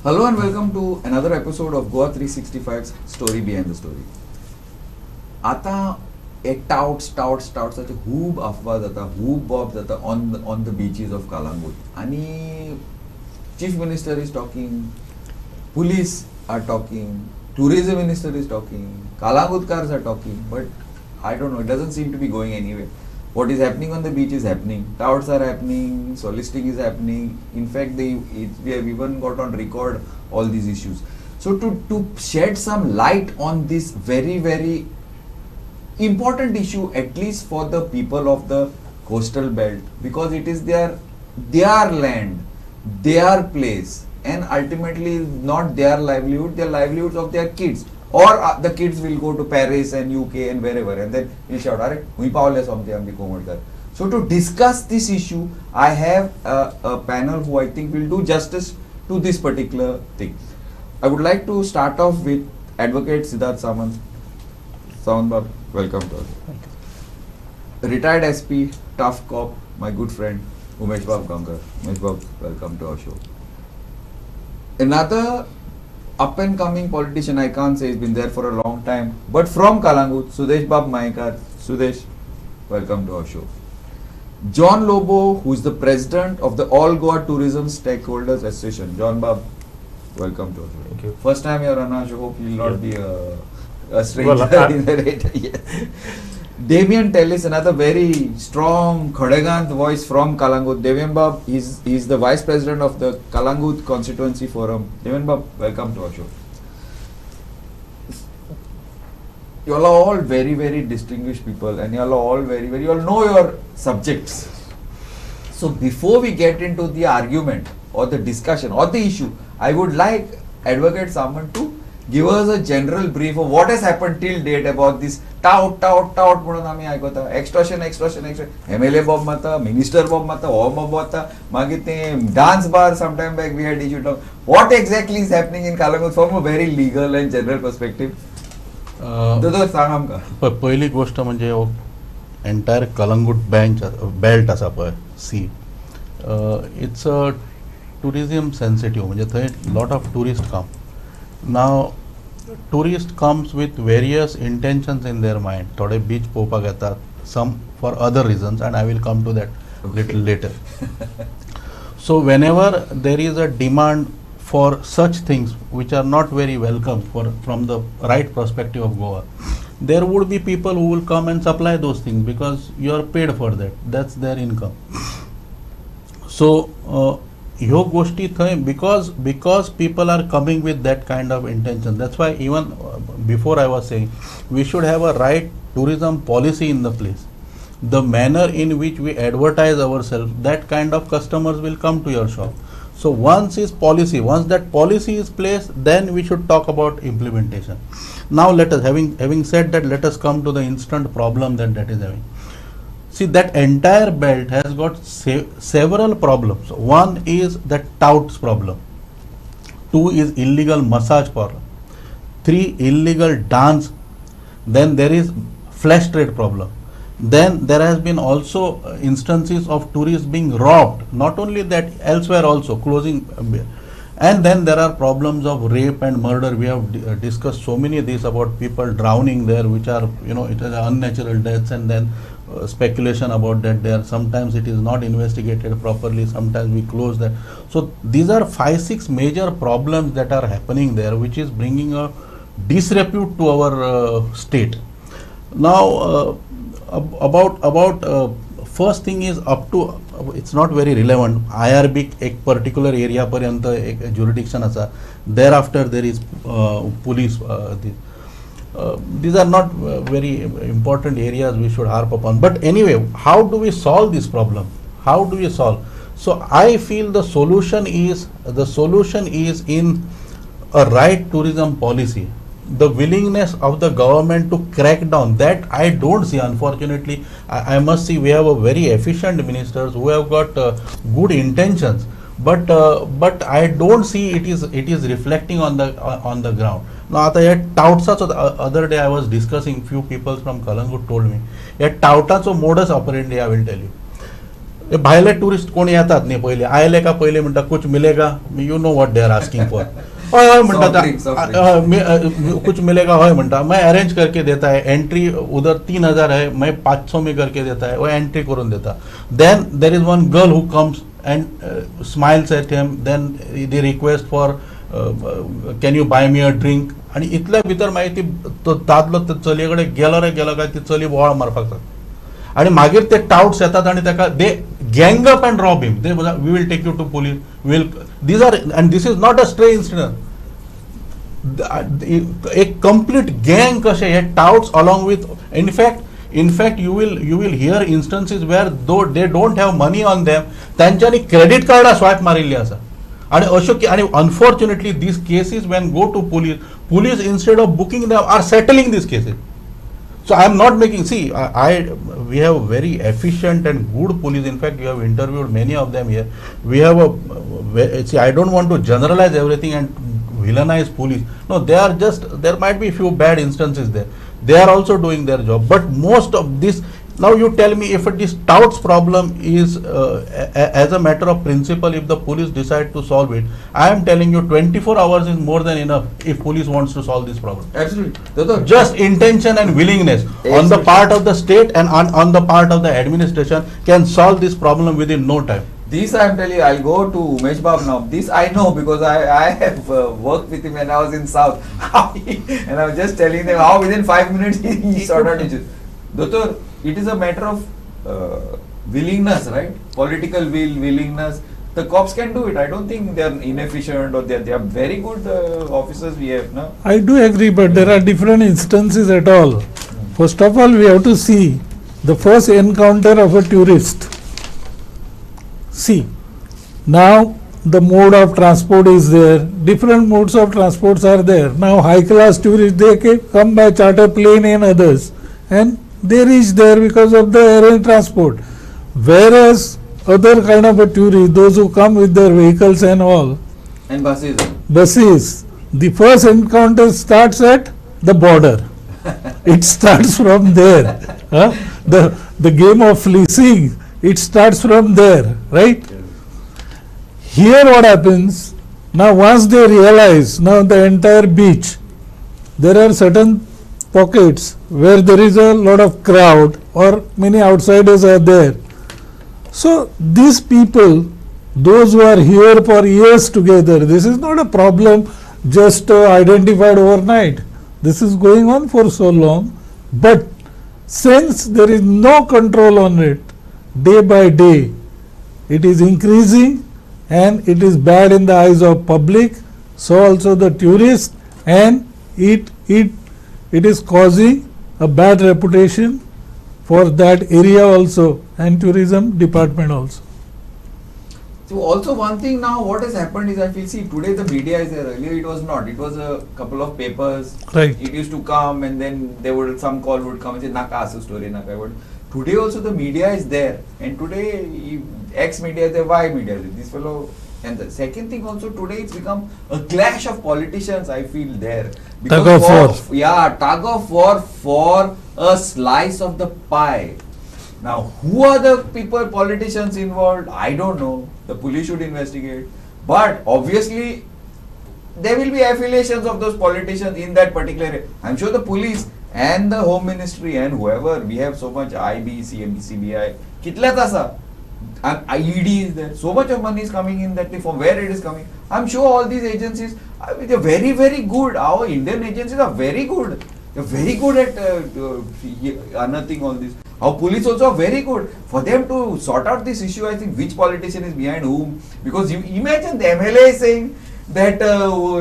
Hello and welcome to another episode of Goa 365's Story Behind the Story. आता एक touts खूप अफवा जाता, खूप बॉब जाता on the beaches of Kalangut. आणि chief minister is talking, police are talking, tourism minister is talking, Kalangutkars are talking, but I don't know, it doesn't seem to be going anywhere. What is happening on the beach is happening. Touts are happening, soliciting is happening. In fact, we have even got on record all these issues. So to shed some light on this very important issue, at least for the people of the coastal belt, because it is their land, their place, and ultimately not their livelihood, their livelihoods of their kids. Or the kids will go to Paris and UK and wherever, and then we'll shout, "Are we powerless something Komadkar." So to discuss this issue, I have a panel who I think will do justice to this particular thing. I would like to start off with Advocate Siddharth Samant. Samant Bab, welcome to us. Retired SP, tough cop, my good friend Umesh Bab Gankar. Umesh Bab, welcome to our show. Another up and coming politician, I can't say he's been there for a long time, but from Kalangut, Sudesh Bab Maikar. Sudesh, welcome to our show. John Lobo, who is the president of the All Goa Tourism Stakeholders Association. John Bab, welcome to our show. Thank you. First time you're on our show, hope you'll not be a stranger in the radar. Yes. Damien Tellis, another very strong Khadagant voice from Kalangut. Damien Bab is the vice president of the Kalangut Constituency Forum. Damien Bab, welcome to our show. You all are all very distinguished people, and you all are all you all know your subjects. So before we get into the argument or the discussion or the issue, I would like Advocate Samant to give us a general brief of what has happened till date about this tout म्हणून आम्ही ऐकता extortion MLA Bob मारता, minister Bob मारता, हो Bob मारता, मागीर ते dance bar sometime back we had issue talk. What exactly is happening in Kalangut from a very legal and general perspective? तो सांग आमकां. पहिली गोष्ट म्हणजे एंटायर कलंगूट बेल्ट आसा पळय सी, इट्स अ टुरिझम सेन्सिटिव्ह, म्हणजे थंय lot of tourist come. Now tourist comes with various intentions in their mind. थोडे बीच पळोवपाक येतात, some for other reasons, and I will come to that little later. So whenever there is a demand for such things which are not very welcome from the right perspective of Goa, there would be people who will come and supply those things because you are paid for that. That's their income. So ह्यो गोष्टी थंय because people are coming with that kind of intention. That's why even before I was saying we should have a right tourism policy in the place. The manner in which we advertise ourselves, that kind of customers will come to your shop. So once that policy is placed, then we should talk about implementation. Now let us, having said that, let us come to the instant problem that is having. See, that entire belt has got several problems. One is the touts problem. 2 is illegal massage problem. 3, illegal dance. Then there is flesh trade problem. Then there has been also instances of tourists being robbed. Not only that, elsewhere also closing. And then there are problems of rape and murder. We have discussed so many of these about people drowning there, which are, it is unnatural deaths, and then speculation about that there. Sometimes it is not investigated properly, sometimes we close that. So these are 5-6 major problems that are happening there, which is bringing a disrepute to our state. Now about first thing is up to, it's not very relevant, IRB एक particular area पर्यंत एक jurisdiction असा, thereafter there is police. These are not very important areas we should harp upon. But anyway, how do we solve this problem? How do we solve? So I feel the solution is in a right tourism policy. The willingness of the government to crack down, that I don't see, unfortunately. I must see we have a very efficient ministers who have got good intentions, but I don't see it is reflecting on the ground. Now at Touts, the other day I was discussing, few people from Kalangut told me, at Touts modus operandi, I will tell you. हे भायले tourist कोण येतात न्ही पयलीं आयले का पयलीं म्हणटा कुछ मिलेगा you know what they are asking for हय हय म्हणटा कुछ मिलेगा हय म्हणटा मैं अरेंज करके देता है एंट्री उधर 3000 है मैं 500 में करके देता है वो एंट्री करून देता then there is one girl who comes and smiles at him then they request for can you buy me a drink आनी इतल्या भितर मागीर तो दादलो चलये कडेन गेलो रे गेलो काय ती चली बोवाळ मारपाक लागता आणि मागीर ते टाउट्स येतात आणि ताका दे गँग up and rob him they we will take you to police will these are and this is not a stray incident एक कंप्लीट गँग कशे हे touts along with in fact you will hear instances where though they don't have money on them तांच्यांनी credit कार्डां swipe मारिल्ली आसा आणि अश्यो आणि unfortunately these cases when go to police instead of booking them are settling these cases. So I am not making, see, we have very efficient and good police. In fact, you have interviewed many of them here. We have see, I don't want to generalize everything and villainize police. No, they are just, there might be few bad instances there. They are also doing their job. But most of this, now you tell me if this Touts problem is as a matter of principle, if the police decide to solve it, I am telling you 24 hours is more than enough if police wants to solve this problem. Absolutely. Just intention and willingness on the part of the state and on the part of the administration can solve this problem within no time. This I am telling you, I'll go to Umesh Bab now. This I know because I have worked with him when I was in South. And I was just telling them how within 5 minutes he sorted it. Doctor, it is a matter of willingness, right? Political willingness. The cops can do it. I don't think they are inefficient or they are very good officers we have now. I do agree, but there are different instances at all. First of all, we have to see the first encounter of a tourist. See, now the mode of transport is there, different modes of transports are there. Now high class tourists, they come by charter plane and others, and they reach there because of the air transport. Whereas other kind of a tourist, those who come with their vehicles and all, And buses, the first encounter starts at the border. It starts from there. Huh? The game of fleecing, it starts from there, right? Here what happens, now once they realize, now the entire beach, there are certain pockets where there is a lot of crowd or many outsiders are there. So these people, those who are here for years together, this is not a problem just identified overnight. This is going on for so long, but since there is no control on it, day by day it is increasing and it is bad in the eyes of public, so also the tourist, and it is causing a bad reputation for that area also and tourism department also. So also one thing now what has happened is I feel, see, today the media is there. Earlier it was not. It was a couple of papers. Right. It used to come and then there would some call would come and say naka asu story naka. But today also the media is there, and today X media is there, Y media is there. This fellow, and the second thing also today it's become a clash of politicians. I feel there. Tug of war. Yeah, tug of war for a slice of the pie. Now, who are the people, politicians involved? I don't know. The police should investigate. But obviously, there will be affiliations of those politicians in that particular area. I'm sure the police and the Home Ministry and whoever, we have so much IB, CMB, CBI, kitla tasa, and IED is there. So much of money is coming in that, from where it is coming. I'm sure all these agencies, they're very, very good. Our Indian agencies are very good. They're very good at unearthing all this. Our police also are very good. For them to sort out this issue, I think which politician is behind whom. Because you imagine the MLA is saying that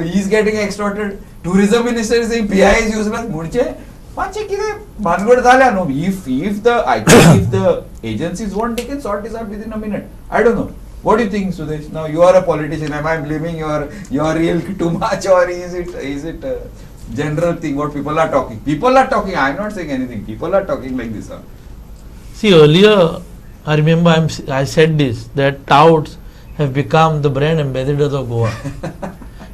he is getting extorted. Tourism minister is saying PI is useless. Murche, panche kide bangod dhala no. If the agencies want, they can sort this out within a minute. I don't know. What do you think, Sudesh? Now you are a politician. Am I blaming your real too much, or is it general thing what people are talking? People are talking. I am not saying anything. People are talking like this. See, earlier I remember I said this, that Touts have become the brand ambassadors of Goa.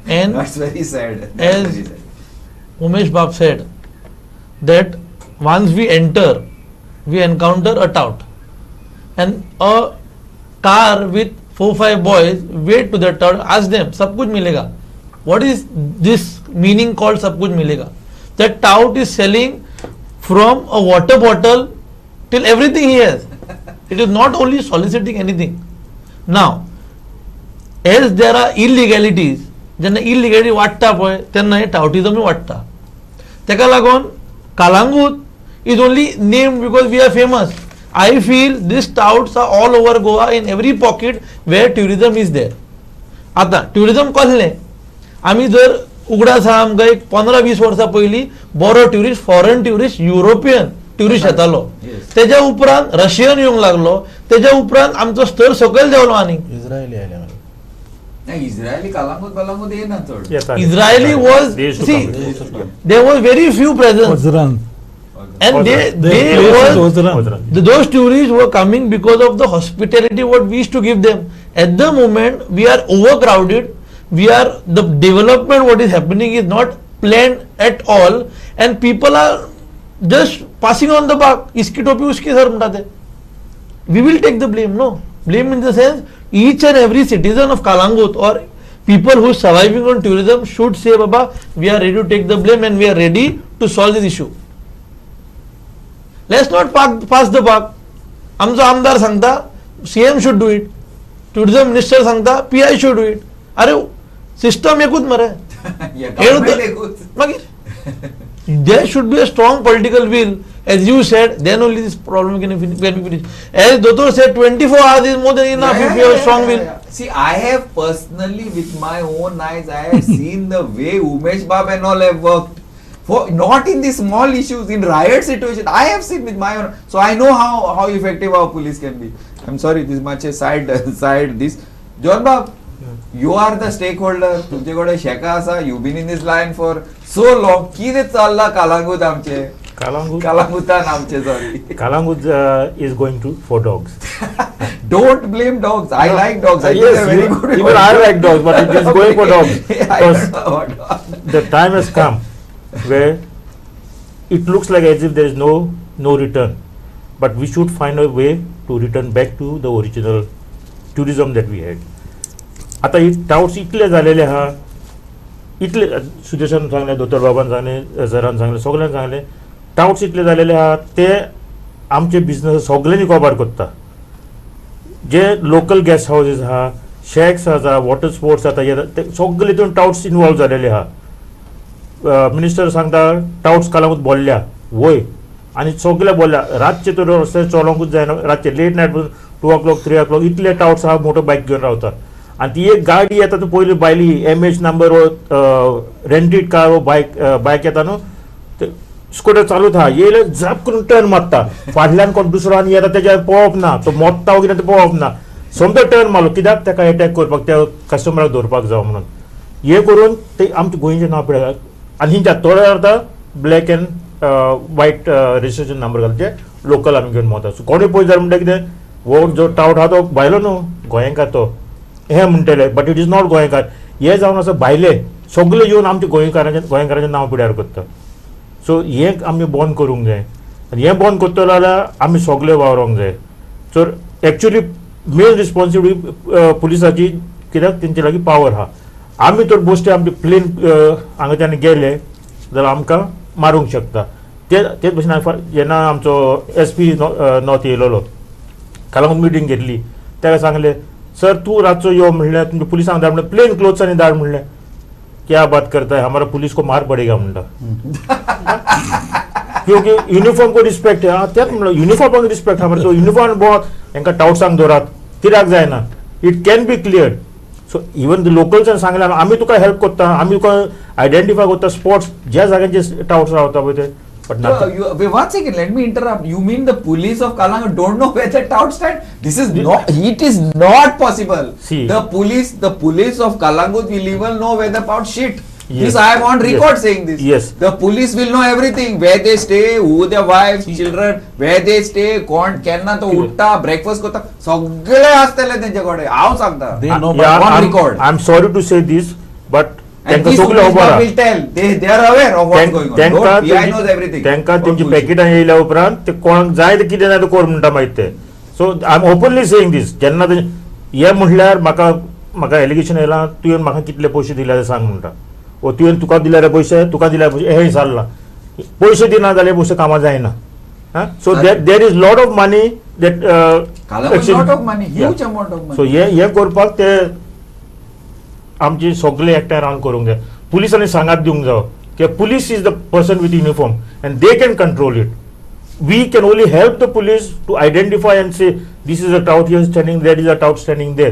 And that's very sad. As Umesh Bab said, that once we enter, we encounter a tout. And a car with 4-5 boys, wait to the tout, ask them, sab kuch milega. What is this meaning called sab kuch milega? That tout is selling from a water bottle till everything he has. It is not only soliciting anything. Now, as there are illegalities, जेन्ना इलिगेलिटी वाडटा पळय तेन्ना हे टाउटिजमूय वाडटा. तेका लागून Calangute is only named because we are famous. I feel these touts are all over Goa in every pocket where tourism is there. आता tourism कसलें? आमी जर उगडास आहा आमकां एक 15-20 वर्सां पयलीं बरो tourist, foreign tourist, European tourist येतालो. तेज्या उपरांत रशियन येवंक लागलो. तेज्या उपरांत आमचो स्तर सकयल देंवलो आनीक. इस्रायली आयले नाही, इस्रायली कालांगूट येना चड. Israeli was, see, there was very few presence. Ozran. And they place was, is Ozran. those tourists were coming because of the hospitality what we used to give them. At the moment we are overcrowded, the development what is happening is not planned at all, and people are just passing on the buck. Iski topi uski sar mtate. We will take the blame. No, blame in the sense each and every citizen of Kalangut or people who are surviving on tourism should say, Baba, we are ready to take the blame and we are ready to solve this issue. Let's not pass the buck. आमचो आमदार सांगता CM should do it, tourism minister सांगता PI should do it. अरे system एकूच मरे. There should be a strong political will, as you said, then only this problem can be finished. As Dr. said, 24 hours is more than enough if you have a strong will. See, I have personally, with my own eyes, I have seen the way Umesh Bab and all have worked. For not in the small issues, in riot situation, I have seen with my own. So I know how effective our police can be. I'm sorry, this much a side this. John Bab, you are the stakeholder. तुमचेकडे शेका आसा. You've been in this line for so long. कितें चल्ला कालांगूट आमचे? Kalangutan आमचे, sorry. Kalangut is going for dogs. Don't blame dogs. I like dogs. I think Yes, they're very good. even I like dogs, but it is going for dogs. I Because know about dogs. the time has come where it looks like as if there is no return, but we should find a way to return back to the original tourism that we had. आता ही touts इतले झालेले आहा, इतले सुदेशान सांगले, दोतोर बाबान सांगले, सरान सांगले, सगळ्यांनी सांगले, टाउट्स इतले झालेले आहा ते आमचे बिझनेस सगळ्यांनी कॉबर करता. जे लोकल गेस्ट हाऊसेस आहा, शॅक्स आसा, वॉटर स्पोर्ट्स आता ते सगळे तितून टाउट्स इन्वॉल्व झालेले आहा. मिनिस्टर सांगता टाउट्स कालांगूट बोल्ल्या वय आनी सगळे बोल्ल्या रातचे तर रस्ते चलोंकूच जायना. रातचे लेट नायट 2 o'clock 3 o'clock इतले टाउट्स आहा मोटो बायक घेवन रावता. आणि ती एक गाडी येता तू पयली बायली MH नंबर रेंटेड कार वो बायक येता न्हू, ते स्कूटर चालूच आहा, येयले झप करून टर्न मारता. फाटल्यान कोण दुसरो आनी येता तेच्या पळोवप ना, तो मोडटा वगैरे ते पळोवप ना. समजा टर्न मारलो कित्याक तेका अटॅक करपाक, त्या कस्टमराक धरपाक जावं म्हणून. हे करून ते आमचे गोंयचे नांव पिड्या. आनी हिंच्या थोडे अर्थ black and white registration number घालचे लोकल आमी घेवन वता. कोणूय पळय जाल्यार म्हणटा कितें वो जो टावट आहा तो भायलो न्हू गोंयकार तो हे म्हणटले, बट इट इज नॉट गोंयकार. हे जावन असं भायले सगळे येवन आमच्या गोंयकारांचें नांव पिड्यार करता. सो हे आमी बंद करूंक जाय. आनी हें बंद करतलो जाल्यार आमी सगळे वावरोंक जाय. सो एक्चुअली मेन रिस्पॉन्सिबिलिटी पुलिसाची, कित्याक तेंचे लागीं पावर आहा. आमी तर बोश्टे आमचे प्लेन हांगाच्यान गेले जाल्यार आमकां मारूंक शकता. तेच भशेन जेन्ना आमचो SP नॉर्थ येयलोलो, कालांगूट मिटींग घेतली, ताका सांगले सर तू रातचो यो म्हणलें, तुमच्या पुलिसांक धाड म्हणलें, प्लेन क्लोथ्सांनी धाड म्हणलें. क्या बात करता है, हमारा पुलिस को मार पड़ेगा म्हणटा. क्योंकि युनिफॉर्म को रिस्पेक्ट है. तेच म्हणलो युनिफॉर्माक रिस्पेक्ट आहा, तो युनिफॉर्म बोत हेंकां टाउट्सांक दवरात, कित्याक जायना. It can be clear. So even the लोकल्सान सांगलें आमी तुका हेल्प करता, आमी तुका आयडेंटिफाय करता स्पॉट्स ज्या जाग्यांचेर टाउट्स रावता पळय ते. But one second, let me interrupt. You mean the police of Kalangut don't know where the touts stand? This is not. It is not possible. See, the police of Kalangut will even know where the touts shit. Yes. This I am on record saying this. Yes. The police will know everything. Where they stay, who their wives, children, where they stay, कोण केन्ना तो उठता, breakfast करता, सगळे आसतले तेंचेकडे. हांव सांगता. They know on record. I'm sorry to say this, but And these police will tell. They are aware of what's going on. PI knows everything. त्यांका तेंची पॅकेटां येयल्या उपरांत ते कोणाक जाय ते कितें जाय ते कर म्हणटा मागीर ते. सो आय एम ओपनली सेईंग दीस. जेन्ना हे म्हटल्यार म्हाका एलिगेशन येयलां तुवें म्हाका कितले पयशे दिले ते सांग म्हणटा, ओ तुवें तुका दिल्यार पयशे हे विचारला. पयशे दिना जाल्यार पयशे कामां जायना. So there is lot of money that lot of money, huge amount of money. So हे करपाक ते आमचे सगळे एकठांय रावन करूंक जाय. पुलिसांनी सांगात दिवंक जाय की police is the person with uniform and they can control it. We can only help the police to identify and say this is a tout here standing, that is a tout standing there,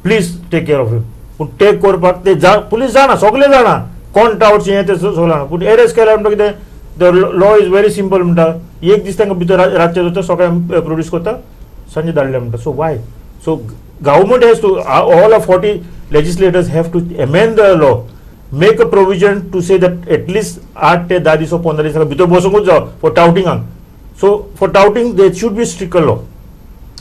please take care of him. पूण take करपाक ते police जाणा, सगळे जाणा कोण touts हे ते सगळे जाणा. पूण एरेस्ट केल्यार म्हणटा कितें, the law is very simple म्हणटा, एक दीस तांकां भितर रातचे जाता, सकाळी प्रोड्यूस करता, सांजे धाडले म्हणटा. So why? So government has to, all of 40 legislators have to amend the law, make a provision to say that at least 8 ते 10 दीस 15 दिसांक भितर बसूंकूच जाय फॉर टाउटिंगाक. So for touting there should be stricter law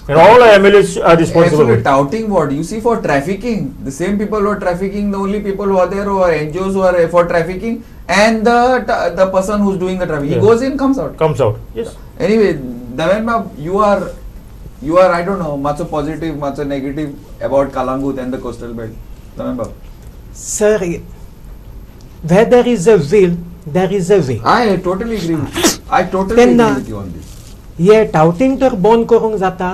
and all MLAs are responsible. Actually, touting what? You see, for trafficking, the same people who are trafficking, the only people who are there who are NGOs who are for trafficking, and the person who's doing the trafficking. Yeah. He goes in, comes out. Yes. Anyway, Davenba, you are I don't know, much a positive, much a negative about Kalangut and the coastal belt. Davenba. Sir, where there is a will, there is a way. I totally agree with you. I totally Then, agree with you on this. हे touting तर बंद करूंक जाता,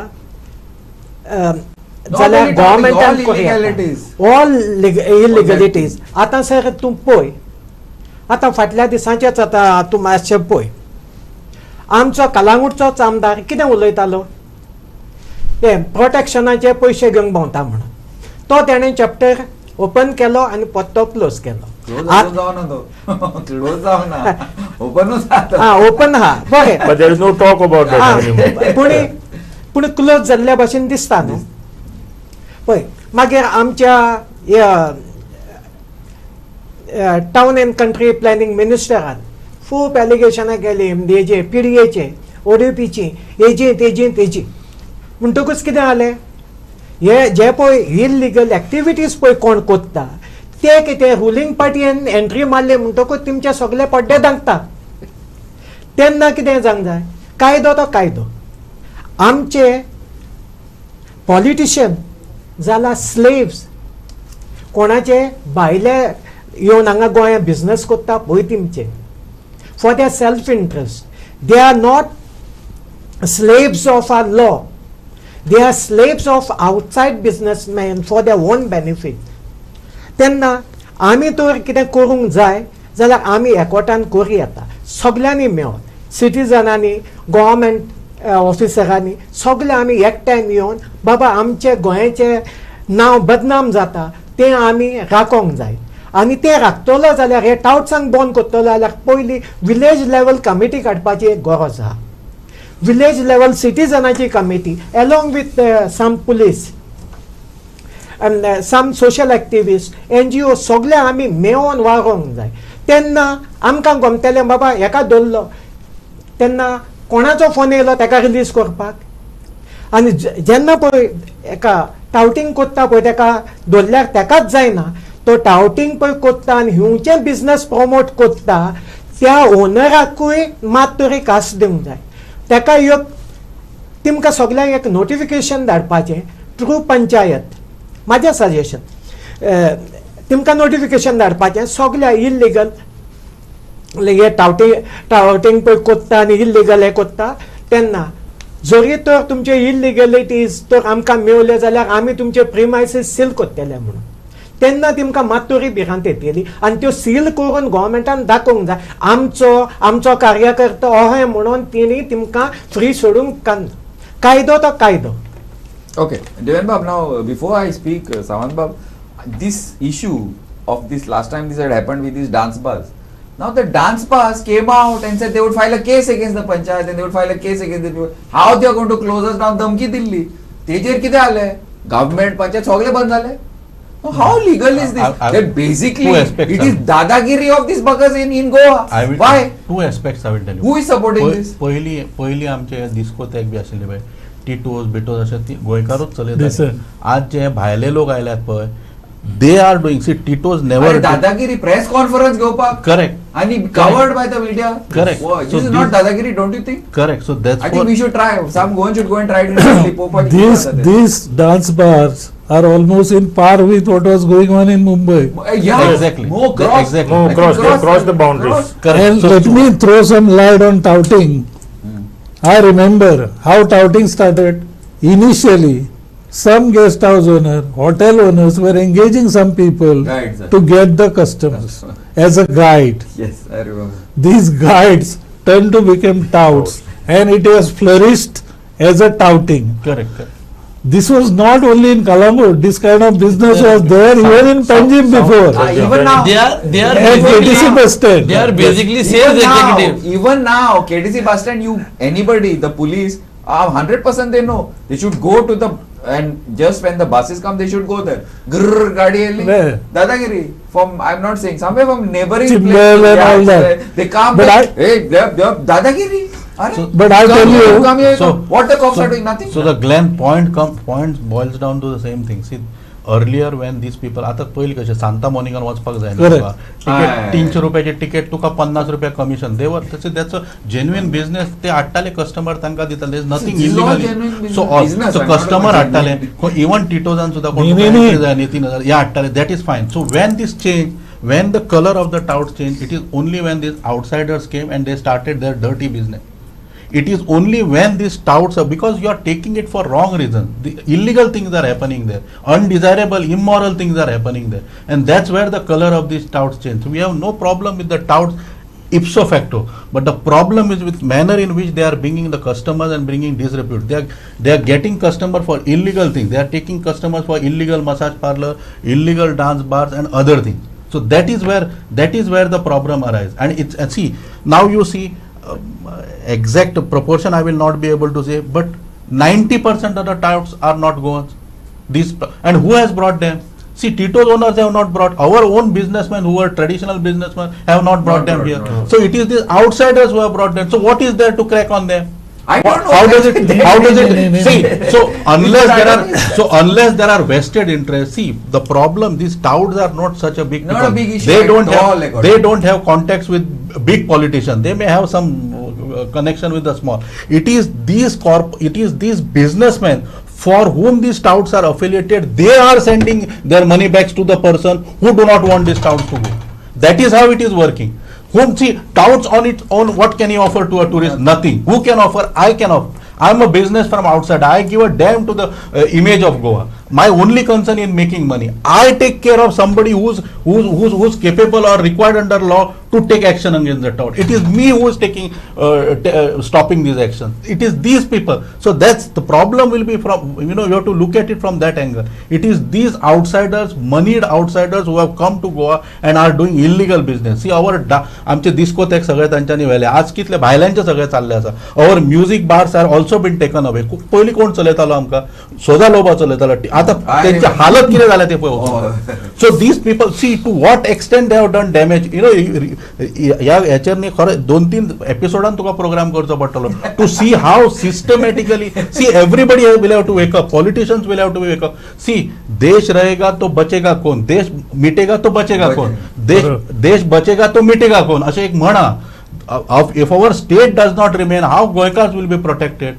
Not जाल्यार only touting, गव्हर्मेंटान all illegalities. All illegalities. आतां sir तूं पळय, आतां फाटल्या दिसांचेच आतां तूं मातशें पळय, आमचो कलांगूटचोच आमदार कितें उलयतालो, हे प्रोटेक्शनाचे पयशे घेवंक भोंवता म्हणून. तो तेणें चॅप्टर ओपन केलो आनी पत्तो क्लोज केलो. Close जावना तो. Close जावना. Openच जाता. ओपन हा बरें, But there is no talk about that anymore. पूण क्लोज जाल्ल्या भशेन दिसता न्हू. पळय मागीर आमच्या टावन एंड कंट्री प्लॅनिंग मिनिस्टरान खूब एलिगेशनां केली, हेजे PDAचे, ODPची, हेजी तेजी. म्हणटकूच कितें जालें, हे जे पळय इल्लिगल एक्टिविटीज पळय कोण कोत्ता ते कितें रुलींग पार्टीन एंट्री मारली म्हणटकूच तेमचे सगळे पड्डे दांगता. तेन्ना कितें जावंक जाय, कायदो तो कायदो. आमचे पॉलिटिशियन जाल्यार स्लेव्स, कोणाचे भायले येवन हांगा गोंयांत बिझनस कोत्ता पळय तेमचे for their self interest. They are not slaves of our law, they are slaves of outside businessmen for their own benefit. तेन्ना आमी तर कितें करूंक जाय जाल्यार आमी एकवटान करूं येता, सगळ्यांनी मेळोन, सिटिजनांनी, गव्हर्मेंट ऑफिसरांनी, सगळे आमी एकठांय येवन बाबा आमचे गोंयचें नांव बदनाम जाता तें आमी राखोंक जाय. आनी तें राखतलो जाल्यार, हे टाउट्सांक बंद करतलो जाल्यार पयलीं विलेज लेवल कमिटी काडपाची एक गरज आहा. विलेज लेवल सिटिजनाची committee along with some police and some social activists, NGO, सगळे आमी मेळोन वागोंक जाय. तेन्ना आमकां गमतलें बाबा हेका धरलो तेन्ना कोणाचो फोन येयलो ताका रिलीज करपाक. आनी जेन्ना पळय एका टाउटिंग कोत्ता पळय ताका धरल्यार ताकाच जायना, तो टाउटिंग पळय कोत्ता आनी हिंवचें बिझनस प्रमोट कोत्ता त्या ओनराकूय मात तरी कास दिवंक जाय. ताका एक तिमकां सगळ्यांक एक नोटिफिकेशन धाडपाचें थ्रू पंचायत, म्हाजें सजेशन. तिमकां नोटिफिकेशन धाडपाचें सगळ्या इल्लिगल हे टाउटिंग पळय कोत्ता आनी इल्लिगल हे कोत्ता तेन्ना जरी तर तुमचे इल्लिगलिटीज तर आमकां मेवले जाल्यार आमी तुमचे प्रिमायसीस सील कोत्तले म्हणून. तेन्ना तिमकां मातुरी भिरांत येतली आनी त्यो सील करून गव्हर्मेंटान दाखोवंक जाय आमचो कार्यकर्ता अहें म्हणून तेणी तिमकां फ्री सोडूंक कांय. कायदो तो कायदो. Okay, Devan Bab, now before I speak, Samant Bab, this issue of this last time this had happened with this dance bars. Now the dance bars came out and said they would file a case against the panchayat and they would file a case against the people. How they are going to close us down? धमकी दिल्ली. तेजेर कितें जालें? Government panchayat सगळे बंद जाले. How legal is this? That basically it is dadagiri of these buggers in Goa. Why? Two aspects I will tell you. Who is supporting this? पहिली आमचे दिस्कोथॅक B आशिल्ले पळय, टिटोस बिटोस अशे ती गोंयकारूच Yes, sir. चलयतात. आज जे भायले लोक आयल्यात पळय, They are doing. See, Tito's never. अरे दादागिरी प्रेस कॉन्फरन्स घेवपाक Correct. आणि covered by the media. Correct. Wow, So this is not this- dadagiri, don't you think? Correct. So that's I what. think we should try. Some Goan should go and try it in Popa. These dance bars are almost in par with what was going on in Mumbai. Yeah, Exactly. More cross. Exactly. No, I cross, think they cross the boundaries. cross. Correct. And So- let me throw some light on touting. I remember how touting started. Initially, some guest house owner, hotel owners were engaging some people Right, sir. to get the customers as a guide. Yes, I remember. These guides turned to become touts, and it has flourished as a touting. Correct. Correct. This was not only in Colombo, this kind of business was there even in Panjim before. Even now. They are At KTC basically, bus stand. they are basically sales executive. Even now, KTC bus stand, anybody, the police, 100% they know. They should go to the, and just when the buses come, they should go there. Grrr, gadi elli. Where? Dadagiri. From, I'm not saying, somewhere from neighboring Chimbel and all that. They come, But back, hey, they're Dadagiri. Are So- But I tell you, come here, So- what the cops are doing? Nothing. So the Glenn point boils down to the same thing. See, earlier when these people, आता पहिले कसे Santa मोनिकान वचपाक जाय Correct. Ticket 300 रुपयाचे ticket तुका 50 रुपया commission देवर त्याच genuine business ते हाडटाले कस्टमर तांकां दिताले nothing This is all illegal genuine business. So Business, I'm not customer about हाडटाले genuine. इवन टिटोजान सुद्धा कोण नाही, नाही, तुका 3000 या हाडटाले that is fine so when this change when the color of the touts changed, it is only when these outsiders came and they started their dirty business. It is only when these touts are, because you are taking it for wrong reasons. The illegal things are happening there. Undesirable, immoral things are happening there. And that's where the color of these touts change. So we have no problem with the touts ipso facto. But the problem is with manner in which they are bringing the customers and bringing disrepute. They are getting customer for illegal things. They are taking customers for illegal massage parlor, illegal dance bars and other things. So that is where the problem arises. And it's, see, now you see, exact proportion I will not be able to say, but 90% of the touts are not Goans. And who has brought them? See, Tito's owners have not brought. Our own businessmen who are traditional businessmen have not brought them here. no. So it is these outsiders who have brought them. So what is there to crack on them? I don't know. How does it see? So unless there are vested interests, see, the problem, these touts are not such a big Not a big issue They at don't all, have they don't have contacts with big politicians. They may have some connection with the small. It is these businessmen for whom these touts are affiliated. They are sending their money back to the person who do not want these touts to go. That is how it is working. Whom, see, touts on its own, what can he offer to a tourist? Nothing. Who can offer? I can offer. I am a business from outside. I give a damn to the image of Goa. My only concern in making money. I take care of somebody who's capable or required under law to take action against the tout. It is me who is taking stopping these actions. It is these people. So that's the problem. Will be from, you have to look at it from that angle. It is these outsiders, moneyed outsiders who have come to Goa and are doing illegal business. See, आमचे discotheque सगळे तांच्यांनी व्हेले. आज कितले भायल्यांचे सगळे चालले आसा. Our music bars are also been taken away. पयली कोण चलयतालो आमकां? सोदा लोबा चलयतालो. आता त्यांची हालत कितें जाल्या ते पळय. So these people, see to what extent they have done damage. ह्या ह्याचेर न्ही खरें 2-3 एपिसोडान तुका प्रोग्राम करचो पडटलो to see how systematically see everybody will have to wake up politicians will have to wake up see देश रहेगा तो बचेगा कौन देश मिटेगा तो बचेगा कौन देश बचेगा तो मिटेगा कौन अशें एक म्हण हा if our state does not remain how गोंयकार्स will be protected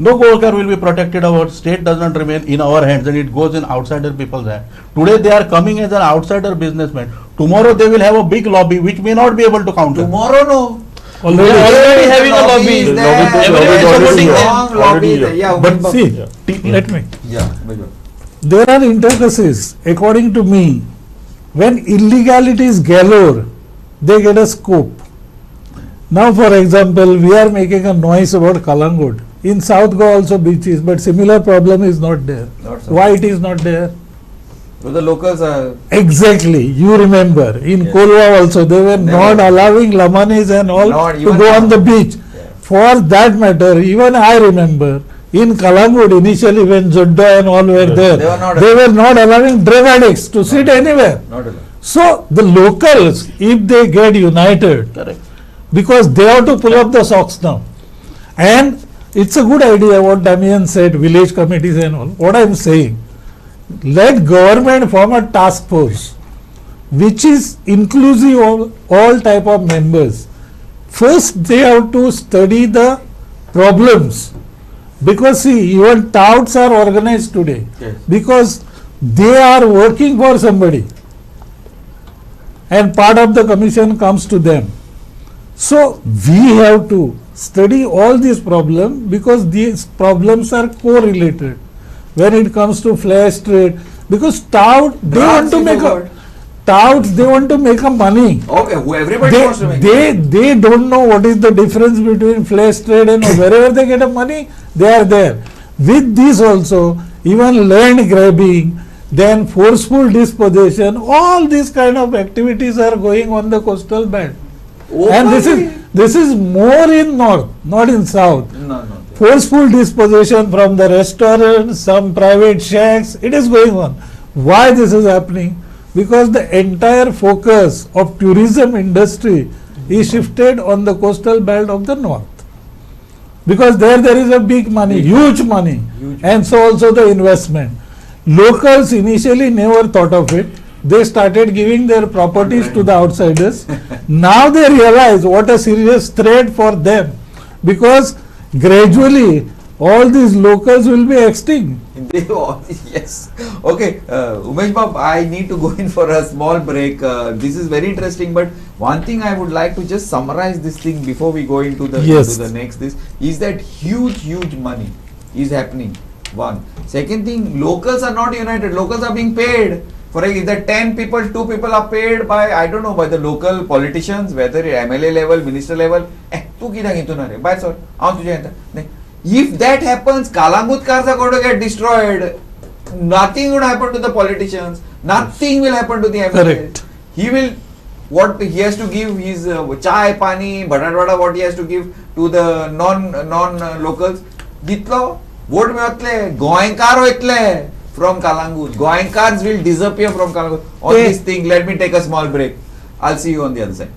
No Goalkar will be protected. Our state does not remain in our hands and it goes in outsider people's hands. Today they are coming as an outsider businessman. Tomorrow they will have a big lobby which may not be able to counter. Tomorrow, no. Already having a lobby. is there. Everybody is supporting there. them. Strong lobby is there. Yeah, But see, let me. Yeah, Vijay. There are intricacies. According to me, when illegalities galore, they get a scope. Now, for example, we are making a noise about Kalangut. In South Goa also beaches, but similar problem is not there. Not so. Why it is not there? So the locals are. Exactly. You remember in Yes. Kolwa also they were Never. not allowing Lamanis and all Not to even go on now. the beach. Yeah. For that matter, even I remember in Kalangut initially when Jodda and all were there, They were not allowing drug addicts to sit anywhere. Not allowed. So the locals, if they get united, Correct. because they have to pull up the socks now, and it's a good idea what Damian said, village committees and all. What I am saying, let government form a task force which is inclusive of all type of members. First they have to study the problems, because see, even touts are organized today, Yes. because they are working for somebody and part of the commission comes to them. So we have to study all these problems, because these problems are correlated when it comes to flash trade, because tout they want to make a touts, they want to make a money. Okay, who everybody wants to make They don't know what is the difference between flash trade and wherever they get a money, they are there. With this also, even land grabbing, then forceful dispossession, all these kind of activities are going on the coastal belt. And this is more in north, not in south. No. Forceful dispossession from the restaurants, some private shacks, it is going on. Why this is happening? Because the entire focus of tourism industry is shifted on the coastal belt of the north. Because there is a big money, huge money, and so also the investment. Locals initially never thought of it. They started giving their properties to the outsiders. Now they realize what a serious threat for them, because gradually all these locals will be extinct. Yes. Okay, Umesh Bab, I need to go in for a small break. This is very interesting, but one thing I would like to just summarize this thing before we go into the, Yes. into the next is that huge money is happening. One. Second thing, locals are not united. Locals are being paid. For if the 10 people, 2 people are paid by, I don't know, by the local politicians, whether MLA level, minister level. Tu kida gitu na re. Bye sir. If that happens, Kalangut cars are going to get destroyed. Nothing would happen to the politicians. Nothing will happen to the MLA. Correct. He will, what he has to give his chai, pani, bhatat, what he has to give to the non-locals. Gitlo, vote mevatle, Goenkar hoitle from Kalangut. Goenkars will disappear from Kalangut. On this thing, let me take a small break. I'll see you on the other side.